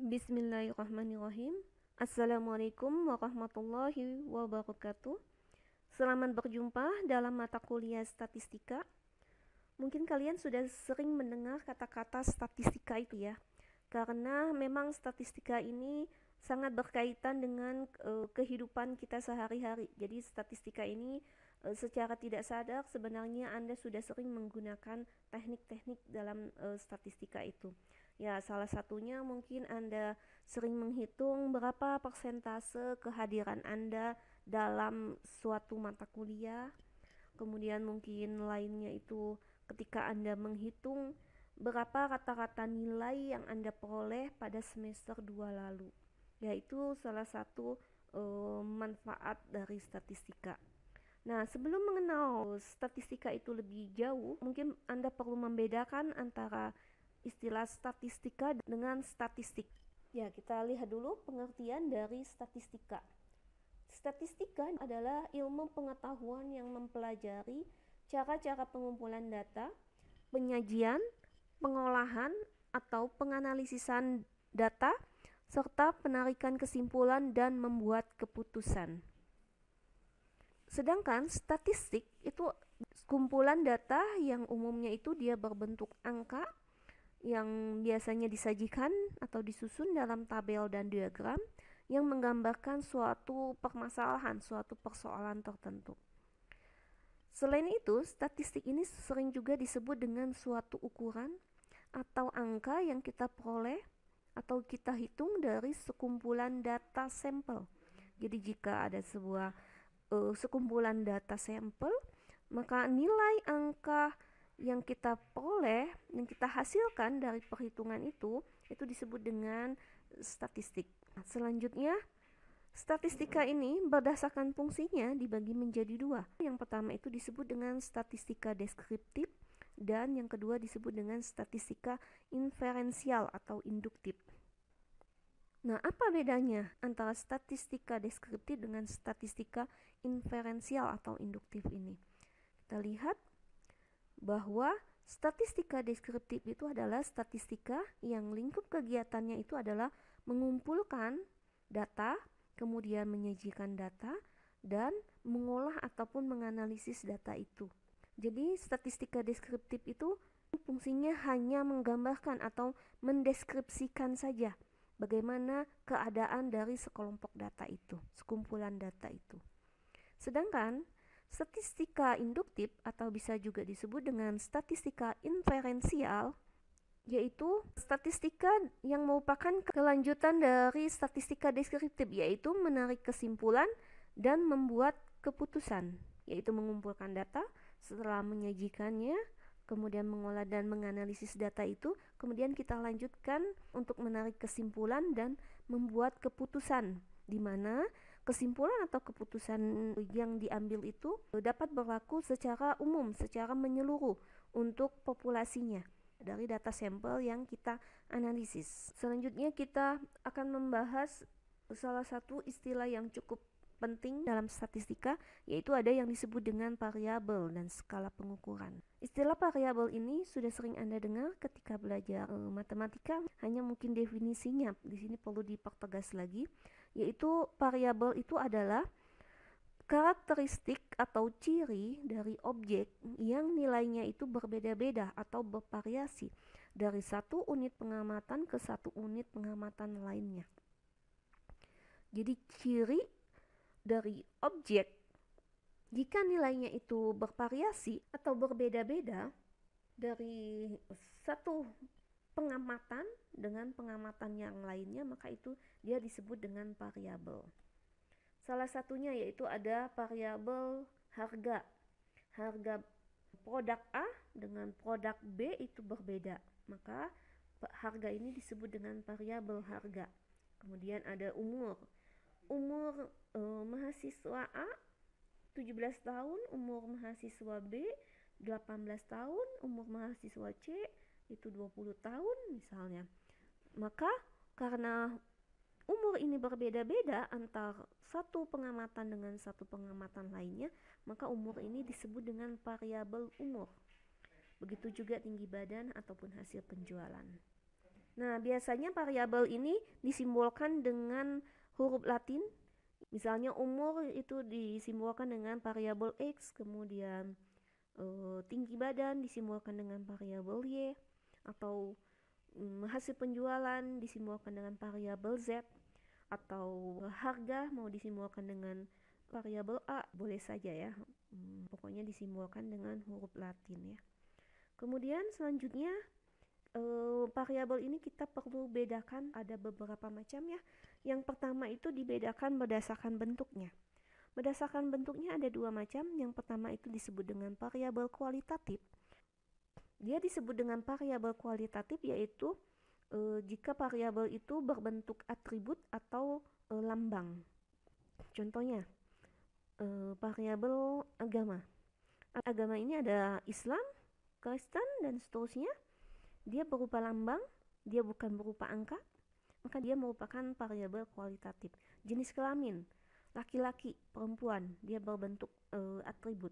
Bismillahirrahmanirrahim. Assalamualaikum warahmatullahi wabarakatuh. Selamat berjumpa dalam mata kuliah statistika. Mungkin kalian sudah sering mendengar kata-kata statistika itu ya, karena memang statistika ini sangat berkaitan dengan kehidupan kita sehari-hari. Jadi statistika ini secara tidak sadar sebenarnya Anda sudah sering menggunakan teknik-teknik dalam statistika itu. Ya, salah satunya mungkin Anda sering menghitung berapa persentase kehadiran Anda dalam suatu mata kuliah. Kemudian mungkin lainnya itu ketika Anda menghitung berapa rata-rata nilai yang Anda peroleh pada semester 2 lalu. Yaitu salah satu manfaat dari statistika. Nah, sebelum mengenal statistika itu lebih jauh, mungkin Anda perlu membedakan antara istilah statistika dengan statistik. Ya, kita lihat dulu pengertian dari statistika. Statistika adalah ilmu pengetahuan yang mempelajari cara-cara pengumpulan data, penyajian, pengolahan, atau penganalisisan data, serta penarikan kesimpulan dan membuat keputusan. Sedangkan statistik itu kumpulan data yang umumnya itu dia berbentuk angka yang biasanya disajikan atau disusun dalam tabel dan diagram yang menggambarkan suatu permasalahan, suatu persoalan tertentu. Selain itu, statistik ini sering juga disebut dengan suatu ukuran atau angka yang kita peroleh atau kita hitung dari sekumpulan data sampel. Jadi jika ada sebuah sekumpulan data sampel, maka nilai angka yang kita peroleh, yang kita hasilkan dari perhitungan itu disebut dengan statistik. Selanjutnya, statistika ini berdasarkan fungsinya dibagi menjadi dua. Yang pertama itu disebut dengan statistika deskriptif dan yang kedua disebut dengan statistika inferensial atau induktif. Nah, apa bedanya antara statistika deskriptif dengan statistika inferensial atau induktif ini? Kita lihat bahwa statistika deskriptif itu adalah statistika yang lingkup kegiatannya itu adalah mengumpulkan data, kemudian menyajikan data, dan mengolah ataupun menganalisis data itu. Jadi statistika deskriptif itu fungsinya hanya menggambarkan atau mendeskripsikan saja bagaimana keadaan dari sekelompok data itu, sekumpulan data itu. Sedangkan statistika induktif atau bisa juga disebut dengan statistika inferensial, yaitu statistika yang merupakan kelanjutan dari statistika deskriptif, yaitu menarik kesimpulan dan membuat keputusan, yaitu mengumpulkan data, setelah menyajikannya, kemudian mengolah dan menganalisis data itu, kemudian kita lanjutkan untuk menarik kesimpulan dan membuat keputusan, di mana kesimpulan atau keputusan yang diambil itu dapat berlaku secara umum, secara menyeluruh untuk populasinya dari data sampel yang kita analisis. Selanjutnya kita akan membahas salah satu istilah yang cukup penting dalam statistika, yaitu ada yang disebut dengan variabel dan skala pengukuran. Istilah variabel ini sudah sering Anda dengar ketika belajar matematika, hanya mungkin definisinya di sini perlu dipertegas lagi, yaitu variabel itu adalah karakteristik atau ciri dari objek yang nilainya itu berbeda-beda atau bervariasi dari satu unit pengamatan ke satu unit pengamatan lainnya. Jadi ciri dari objek jika nilainya itu bervariasi atau berbeda-beda dari satu pengamatan dengan pengamatan yang lainnya, maka itu dia disebut dengan variabel. Salah satunya yaitu ada variabel harga. Harga produk A dengan produk B itu berbeda, maka harga ini disebut dengan variabel harga. Kemudian ada umur. Umur mahasiswa A 17 tahun, umur mahasiswa B 18 tahun, umur mahasiswa C itu 20 tahun misalnya. Maka karena umur ini berbeda-beda antar satu pengamatan dengan satu pengamatan lainnya, maka umur ini disebut dengan variabel umur. Begitu juga tinggi badan ataupun hasil penjualan. Nah, biasanya variabel ini disimbolkan dengan huruf Latin. Misalnya umur itu disimbolkan dengan variabel X, kemudian tinggi badan disimbolkan dengan variabel Y, atau hasil penjualan disimbolkan dengan variabel Z, atau harga mau disimbolkan dengan variabel A, boleh saja ya. Pokoknya disimbolkan dengan huruf Latin ya. Kemudian selanjutnya variabel ini kita perlu bedakan, ada beberapa macam ya. Yang pertama itu dibedakan berdasarkan bentuknya. Berdasarkan bentuknya ada dua macam. Yang pertama itu disebut dengan variabel kualitatif. Dia disebut dengan variabel kualitatif yaitu jika variabel itu berbentuk atribut atau lambang. Contohnya variabel agama. Agama ini ada Islam, Kristen, dan seterusnya. Dia berupa lambang, dia bukan berupa angka, maka dia merupakan variabel kualitatif. Jenis kelamin, laki-laki, perempuan, dia berbentuk atribut,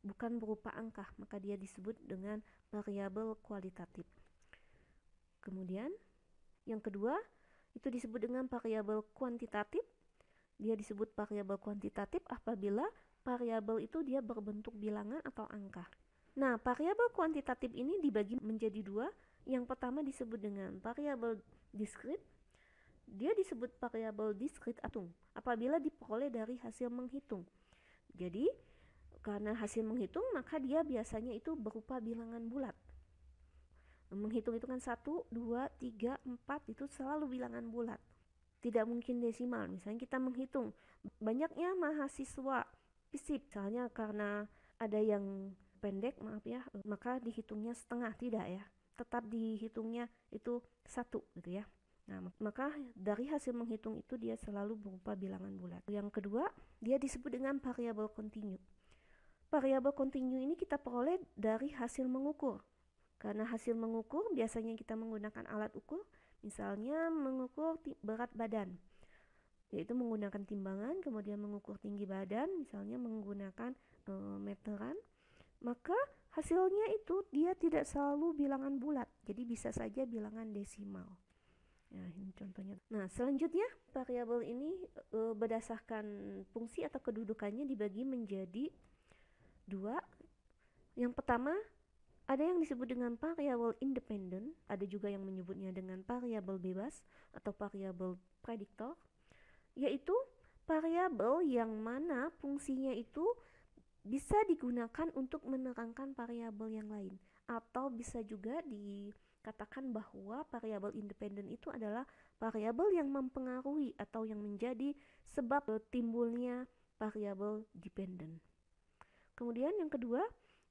bukan berupa angka, maka dia disebut dengan variabel kualitatif. Kemudian yang kedua itu disebut dengan variabel kuantitatif. Dia disebut variabel kuantitatif apabila variabel itu dia berbentuk bilangan atau angka. Nah, variabel kuantitatif ini dibagi menjadi dua. Yang pertama disebut dengan variabel diskrit. Dia disebut variabel diskrit apabila diperoleh dari hasil menghitung. Jadi, karena hasil menghitung, maka dia biasanya itu berupa bilangan bulat. Menghitung itu kan 1, 2, 3, 4 itu selalu bilangan bulat. Tidak mungkin desimal. Misalnya kita menghitung banyaknya mahasiswa FISIP, misalnya karena ada yang pendek, maaf ya, maka dihitungnya setengah, tidak ya. Tetap dihitungnya itu 1 gitu ya. Nah, maka dari hasil menghitung itu dia selalu berupa bilangan bulat. Yang kedua, dia disebut dengan variabel kontinu. Variabel kontinu ini kita peroleh dari hasil mengukur. Karena hasil mengukur biasanya kita menggunakan alat ukur, misalnya mengukur berat badan, yaitu menggunakan timbangan, kemudian mengukur tinggi badan, misalnya menggunakan meteran. Maka hasilnya itu dia tidak selalu bilangan bulat, jadi bisa saja bilangan desimal. Nah, ini contohnya. Nah, selanjutnya variabel ini berdasarkan fungsi atau kedudukannya dibagi menjadi dua. Yang pertama, ada yang disebut dengan variabel independen, ada juga yang menyebutnya dengan variabel bebas atau variabel prediktor, yaitu variabel yang mana fungsinya itu bisa digunakan untuk menerangkan variabel yang lain, atau bisa juga dikatakan bahwa variabel independen itu adalah variabel yang mempengaruhi atau yang menjadi sebab timbulnya variabel dependen. Kemudian yang kedua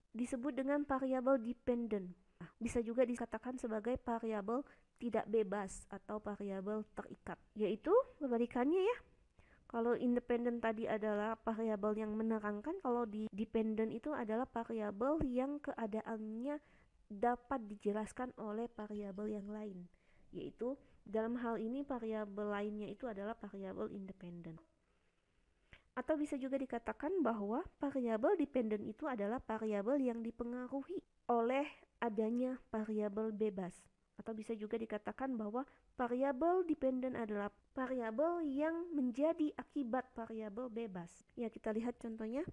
disebut dengan variabel dependen. Bisa juga dikatakan sebagai variabel tidak bebas atau variabel terikat, yaitu kebalikannya ya. Kalau independen tadi adalah variabel yang menerangkan, kalau di dependen itu adalah variabel yang keadaannya dapat dijelaskan oleh variabel yang lain, yaitu dalam hal ini variabel lainnya itu adalah variabel independen. Atau bisa juga dikatakan bahwa variabel dependen itu adalah variabel yang dipengaruhi oleh adanya variabel bebas. Atau bisa juga dikatakan bahwa variabel dependen adalah variabel yang menjadi akibat variabel bebas. Ya, kita lihat contohnya.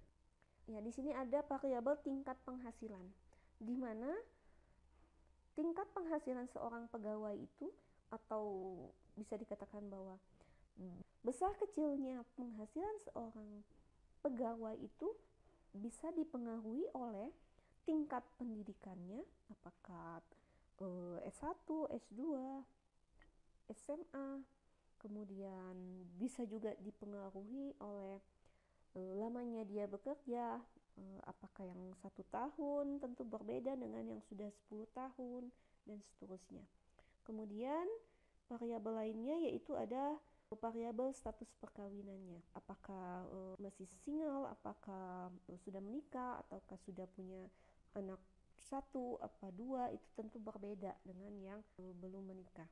Ya, di sini ada variabel tingkat penghasilan, di mana tingkat penghasilan seorang pegawai itu, atau bisa dikatakan bahwa besar kecilnya penghasilan seorang pegawai itu bisa dipengaruhi oleh tingkat pendidikannya, apakah S1, S2, SMA, kemudian bisa juga dipengaruhi oleh lamanya dia bekerja, apakah yang 1 tahun tentu berbeda dengan yang sudah 10 tahun dan seterusnya. Kemudian variabel lainnya yaitu ada variabel status perkawinannya, apakah masih single, apakah sudah menikah, ataukah sudah punya anak 1 apa 2, itu tentu berbeda dengan yang belum menikah.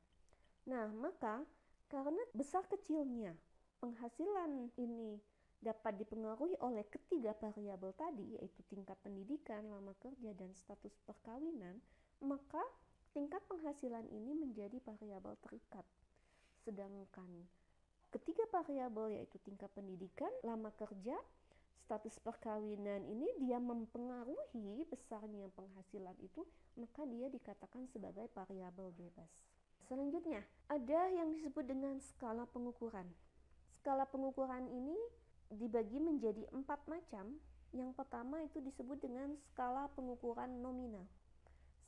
Nah, maka karena besar kecilnya penghasilan ini dapat dipengaruhi oleh ketiga variabel tadi, yaitu tingkat pendidikan, lama kerja, dan status perkawinan, maka tingkat penghasilan ini menjadi variabel terikat. Sedangkan ketiga variabel yaitu tingkat pendidikan, lama kerja, status perkawinan ini dia mempengaruhi besarnya penghasilan itu, maka dia dikatakan sebagai variabel bebas. Selanjutnya, ada yang disebut dengan skala pengukuran. Skala pengukuran ini dibagi menjadi 4 macam. Yang pertama itu disebut dengan skala pengukuran nominal.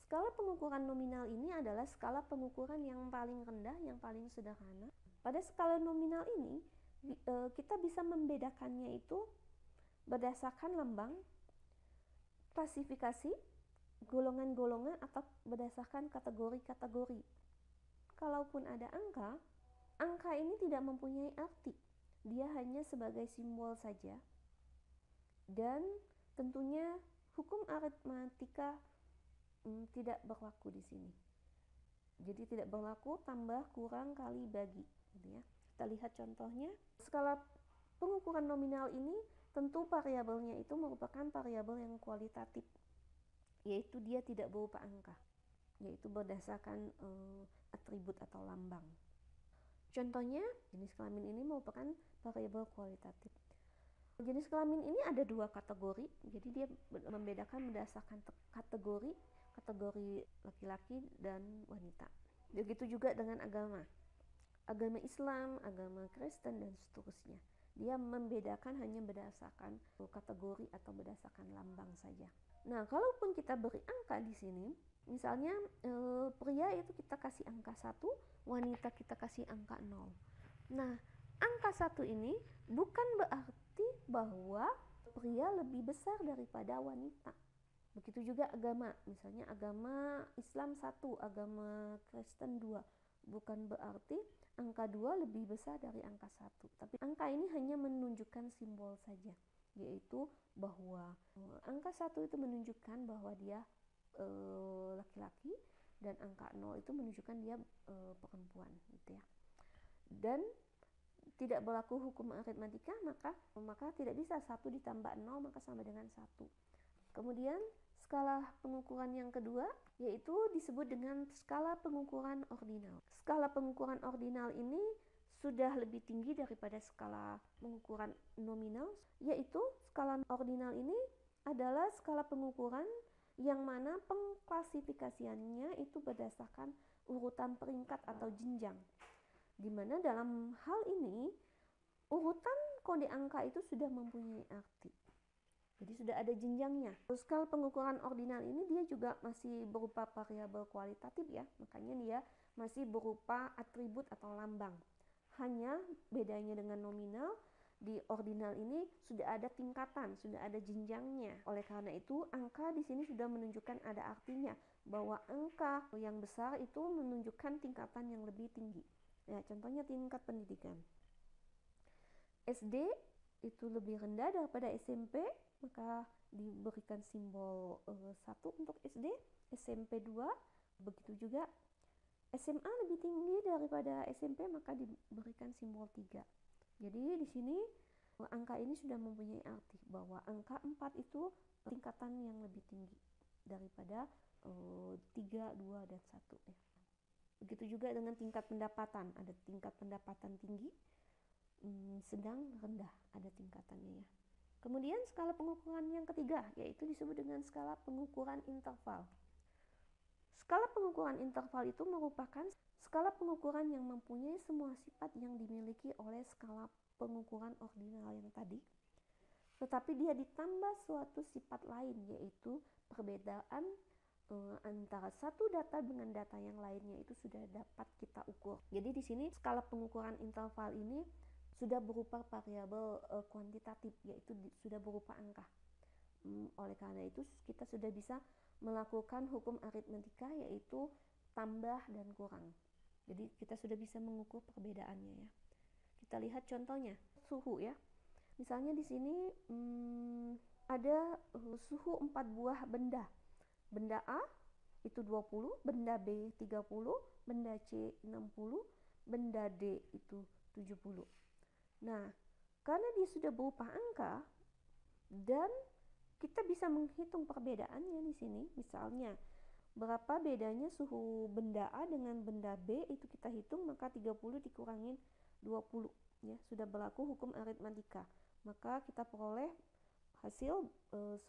Skala pengukuran nominal ini adalah skala pengukuran yang paling rendah, yang paling sederhana. Pada skala nominal ini, kita bisa membedakannya itu berdasarkan lambang, klasifikasi, golongan-golongan, atau berdasarkan kategori-kategori. Kalaupun ada angka, angka ini tidak mempunyai arti. Dia hanya sebagai simbol saja. Dan tentunya hukum aritmatika tidak berlaku di sini. Jadi tidak berlaku tambah, kurang, kali, bagi, gitu ya. Kita lihat contohnya. Skala pengukuran nominal ini tentu variabelnya itu merupakan variabel yang kualitatif, yaitu dia tidak berupa angka, yaitu berdasarkan atribut atau lambang. Contohnya, jenis kelamin ini merupakan variabel kualitatif. Jenis kelamin ini ada 2 kategori, jadi dia membedakan berdasarkan kategori laki-laki dan wanita. Begitu juga dengan agama Islam, agama Kristen, dan seterusnya. Dia membedakan hanya berdasarkan kategori atau berdasarkan lambang saja. Nah, kalaupun kita beri angka di sini, misalnya pria itu kita kasih angka 1, wanita kita kasih angka 0. Nah, angka 1 ini bukan berarti bahwa pria lebih besar daripada wanita. Begitu juga agama, misalnya agama Islam 1, agama Kristen 2. Bukan berarti angka 2 lebih besar dari angka 1. Tapi angka ini hanya menunjukkan simbol saja, yaitu bahwa angka 1 itu menunjukkan bahwa dia laki-laki, dan angka 0 itu menunjukkan dia perempuan, gitu ya. Dan tidak berlaku hukum aritmatika, maka tidak bisa 1 ditambah 0 maka sama dengan 1. Kemudian skala pengukuran yang kedua yaitu disebut dengan skala pengukuran ordinal. Skala pengukuran ordinal ini sudah lebih tinggi daripada skala pengukuran nominal, yaitu skala ordinal ini adalah skala pengukuran yang mana pengklasifikasiannya itu berdasarkan urutan peringkat atau jenjang, di mana dalam hal ini urutan kode angka itu sudah mempunyai arti. Jadi sudah ada jenjangnya. Skala pengukuran ordinal ini dia juga masih berupa variabel kualitatif ya, makanya dia masih berupa atribut atau lambang. Hanya bedanya dengan nominal, di ordinal ini sudah ada tingkatan, sudah ada jenjangnya. Oleh karena itu, angka di sini sudah menunjukkan ada artinya, bahwa angka yang besar itu menunjukkan tingkatan yang lebih tinggi. Ya, contohnya tingkat pendidikan. SD itu lebih rendah daripada SMP, maka diberikan simbol 1 untuk SD, SMP 2, begitu juga SMA lebih tinggi daripada SMP, maka diberikan simbol 3. Jadi di sini angka ini sudah mempunyai arti bahwa angka 4 itu tingkatan yang lebih tinggi daripada 3, 2, dan 1 ya. Begitu juga dengan tingkat pendapatan, ada tingkat pendapatan tinggi, sedang, rendah, ada tingkatannya ya. Kemudian skala pengukuran yang ketiga yaitu disebut dengan skala pengukuran interval. Skala pengukuran interval itu merupakan skala pengukuran yang mempunyai semua sifat yang dimiliki oleh skala pengukuran ordinal yang tadi, tetapi dia ditambah suatu sifat lain, yaitu perbedaan antara satu data dengan data yang lainnya itu sudah dapat kita ukur. Jadi di sini skala pengukuran interval ini sudah berupa variabel kuantitatif, yaitu sudah berupa angka. Oleh karena itu kita sudah bisa melakukan hukum aritmatika, yaitu tambah dan kurang. Jadi kita sudah bisa mengukur perbedaannya ya. Kita lihat contohnya suhu ya. Misalnya di sini ada suhu 4 buah benda. Benda A itu 20, benda B 30, benda C 60, benda D itu 70. Nah, karena dia sudah berupa angka dan kita bisa menghitung perbedaannya di sini. Misalnya berapa bedanya suhu benda A dengan benda B, itu kita hitung, maka 30 dikurangin 20 ya, sudah berlaku hukum aritmatika. Maka kita peroleh hasil 10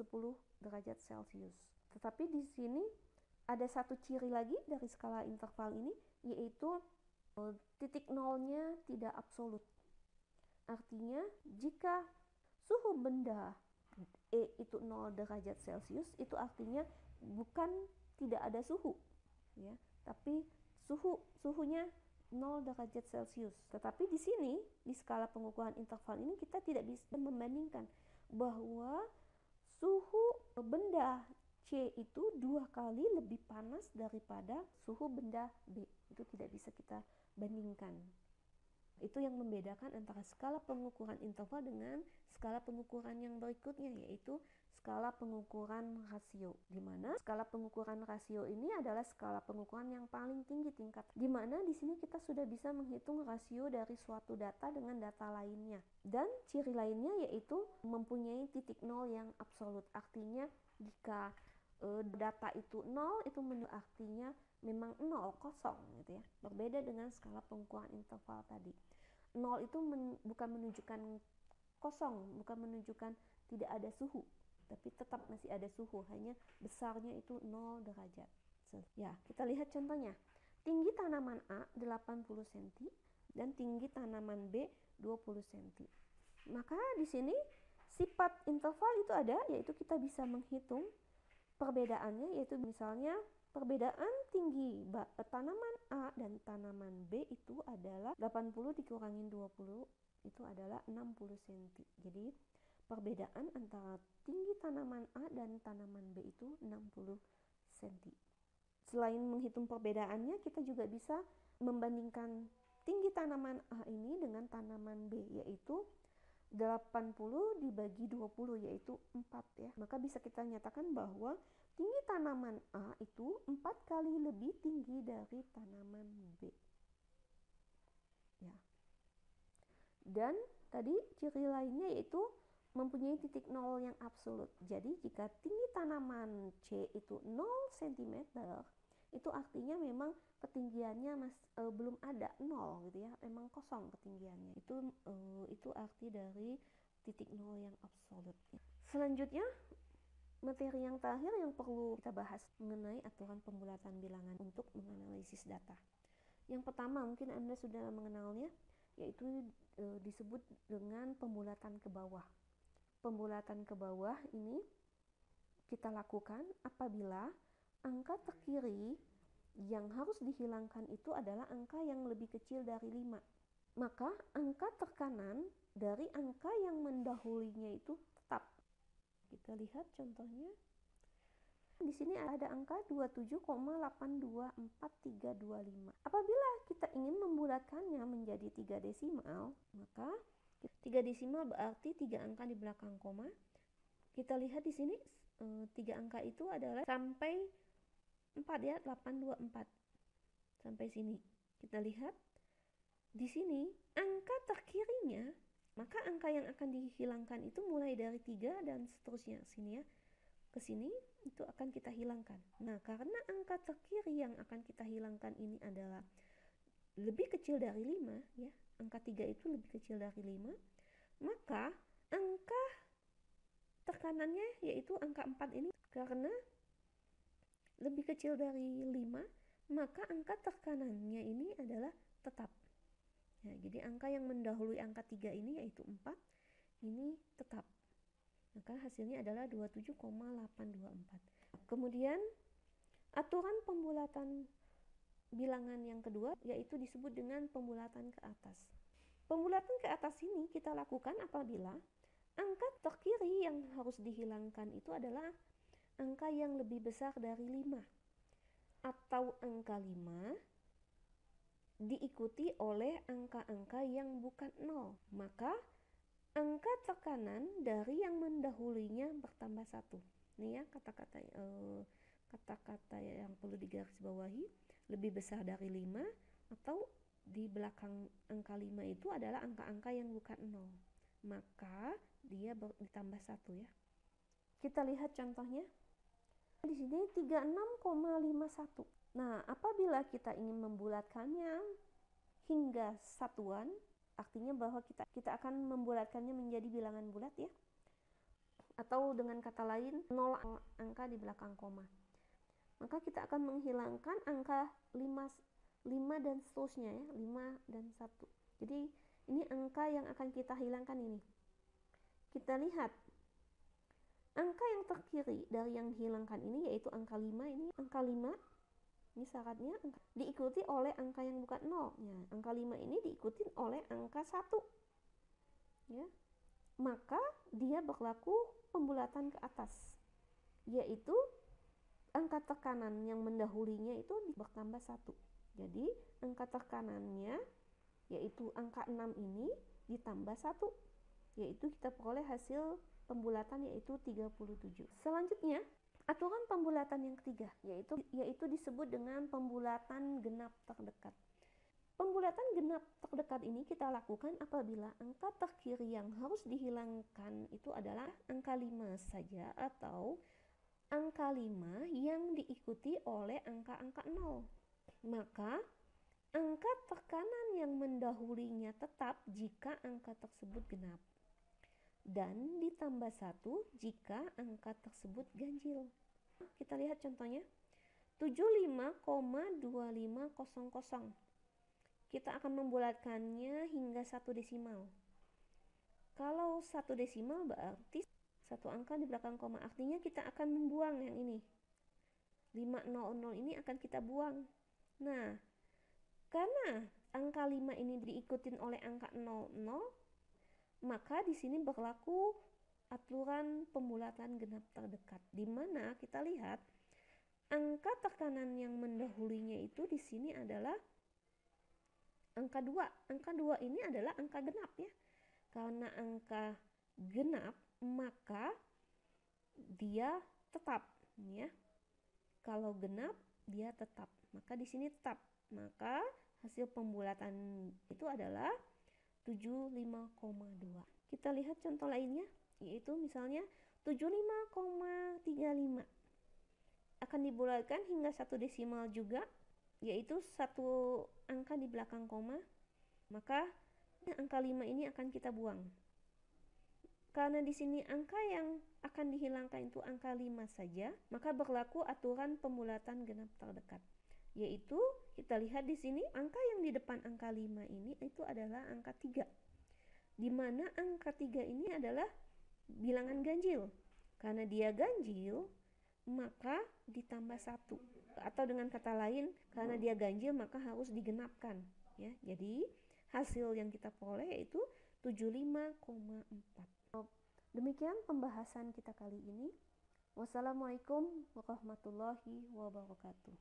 derajat Celcius. Tetapi di sini ada satu ciri lagi dari skala interval ini, yaitu titik nolnya tidak absolut. Artinya jika suhu benda E itu 0 derajat Celcius, itu artinya bukan tidak ada suhu ya, tapi suhunya 0 derajat Celcius. Tetapi di sini di skala pengukuran interval ini kita tidak bisa membandingkan bahwa suhu benda C itu 2 kali lebih panas daripada suhu benda B. Itu tidak bisa kita bandingkan. Itu yang membedakan antara skala pengukuran interval dengan skala pengukuran yang berikutnya, yaitu skala pengukuran rasio, di mana skala pengukuran rasio ini adalah skala pengukuran yang paling tinggi tingkat, di mana di sini kita sudah bisa menghitung rasio dari suatu data dengan data lainnya. Dan ciri lainnya yaitu mempunyai titik nol yang absolut. Artinya jika data itu 0, itu artinya memang 0, kosong gitu ya. Berbeda dengan skala pengukuran interval tadi. 0 itu bukan menunjukkan kosong, bukan menunjukkan tidak ada suhu, tapi tetap masih ada suhu, hanya besarnya itu 0 derajat. Ya, kita lihat contohnya. Tinggi tanaman A 80 cm dan tinggi tanaman B 20 cm. Maka di sini sifat interval itu ada, yaitu kita bisa menghitung perbedaannya, yaitu misalnya perbedaan tinggi tanaman A dan tanaman B itu adalah 80 dikurangin 20, itu adalah 60 cm. Jadi perbedaan antara tinggi tanaman A dan tanaman B itu 60 cm. Selain menghitung perbedaannya, kita juga bisa membandingkan tinggi tanaman A ini dengan tanaman B, yaitu 80 dibagi 20, yaitu 4 ya. Maka bisa kita nyatakan bahwa tinggi tanaman A itu 4 kali lebih tinggi dari tanaman B. Ya. Dan tadi ciri lainnya yaitu mempunyai titik nol yang absolut. Jadi jika tinggi tanaman C itu 0 cm, itu artinya memang ketinggiannya belum ada 0 gitu ya, memang kosong ketinggiannya. Itu arti dari titik nol yang absolut. Selanjutnya, materi yang terakhir yang perlu kita bahas mengenai aturan pembulatan bilangan untuk menganalisis data. Yang pertama mungkin Anda sudah mengenalnya, yaitu disebut dengan pembulatan ke bawah. Pembulatan ke bawah ini kita lakukan apabila angka terkiri yang harus dihilangkan itu adalah angka yang lebih kecil dari 5. Maka angka terkanan dari angka yang mendahulunya itu tetap. Kita lihat contohnya. Di sini ada angka 27,824325. Apabila kita ingin membulatkannya menjadi 3 desimal, maka 3 desimal berarti 3 angka di belakang koma. Kita lihat di sini 3 angka itu adalah sampai 4 ya, 824. Sampai sini. Kita lihat di sini angka terkirinya, maka angka yang akan dihilangkan itu mulai dari 3 dan seterusnya sini ya. Ke sini itu akan kita hilangkan. Nah, karena angka terkiri yang akan kita hilangkan ini adalah lebih kecil dari 5 ya. Angka 3 itu lebih kecil dari 5, maka angka tekanannya yaitu angka 4 ini karena lebih kecil dari 5, maka angka tekanannya ini adalah tetap. Ya, jadi angka yang mendahului angka 3 ini yaitu 4, ini tetap. Maka hasilnya adalah 27,824. Kemudian aturan pembulatan bilangan yang kedua yaitu disebut dengan pembulatan ke atas. Pembulatan ke atas ini kita lakukan apabila angka terkiri yang harus dihilangkan itu adalah angka yang lebih besar dari 5 atau angka 5 diikuti oleh angka-angka yang bukan 0, maka angka tekanan dari yang mendahulunya bertambah 1. Ini ya kata-kata yang perlu digarisbawahi, lebih besar dari 5 atau di belakang angka 5 itu adalah angka-angka yang bukan 0, maka dia ditambah 1 ya. Kita lihat contohnya. Di sini 36,51. Nah, apabila kita ingin membulatkannya hingga satuan, artinya bahwa kita akan membulatkannya menjadi bilangan bulat ya. Atau dengan kata lain 0 angka di belakang koma. Maka kita akan menghilangkan angka 5 dan seterusnya ya, 5 dan 1. Jadi ini angka yang akan kita hilangkan ini. Kita lihat angka yang terkiri dari yang hilangkan ini yaitu angka 5, ini angka 5. Ini syaratnya diikuti oleh angka yang bukan 0. Ya, angka 5 ini diikuti oleh angka 1. Ya. Maka dia berlaku pembulatan ke atas. Yaitu angka tekanan yang mendahulinya itu bertambah 1. Jadi angka tekanannya yaitu angka 6 ini ditambah 1, yaitu kita peroleh hasil pembulatan yaitu 37. Selanjutnya aturan pembulatan yang ketiga yaitu disebut dengan pembulatan genap terdekat. Pembulatan genap terdekat ini kita lakukan apabila angka terkiri yang harus dihilangkan itu adalah angka 5 saja atau angka 5 yang diikuti oleh angka-angka 0. Maka angka tekanan yang mendahulinya tetap jika angka tersebut genap. Dan ditambah 1 jika angka tersebut ganjil. Kita lihat contohnya. 75,2500. Kita akan membulatkannya hingga 1 desimal. Kalau 1 desimal berarti satu angka di belakang koma. Artinya kita akan membuang yang ini. 500 ini akan kita buang. Nah, karena angka 5 ini diikutin oleh angka 00, maka di sini berlaku aturan pembulatan genap terdekat, di mana kita lihat angka tekanan yang mendahulinya itu di sini adalah angka 2. Angka 2 ini adalah angka genap ya. Karena angka genap, maka dia tetap ya. Kalau genap dia tetap, maka di sini tetap. Maka hasil pembulatan itu adalah 75,2. Kita lihat contoh lainnya, yaitu misalnya 75,35 akan dibulatkan hingga 1 desimal juga, yaitu satu angka di belakang koma. Maka angka 5 ini akan kita buang. Karena di sini angka yang akan dihilangkan itu angka 5 saja, maka berlaku aturan pembulatan genap terdekat. Yaitu kita lihat di sini angka yang di depan angka 5 ini itu adalah angka 3. Di mana angka 3 ini adalah bilangan ganjil. Karena dia ganjil, maka ditambah 1. Atau dengan kata lain, karena dia ganjil maka harus digenapkan ya. Jadi hasil yang kita peroleh yaitu 75,4. Demikian pembahasan kita kali ini. Wassalamualaikum warahmatullahi wabarakatuh.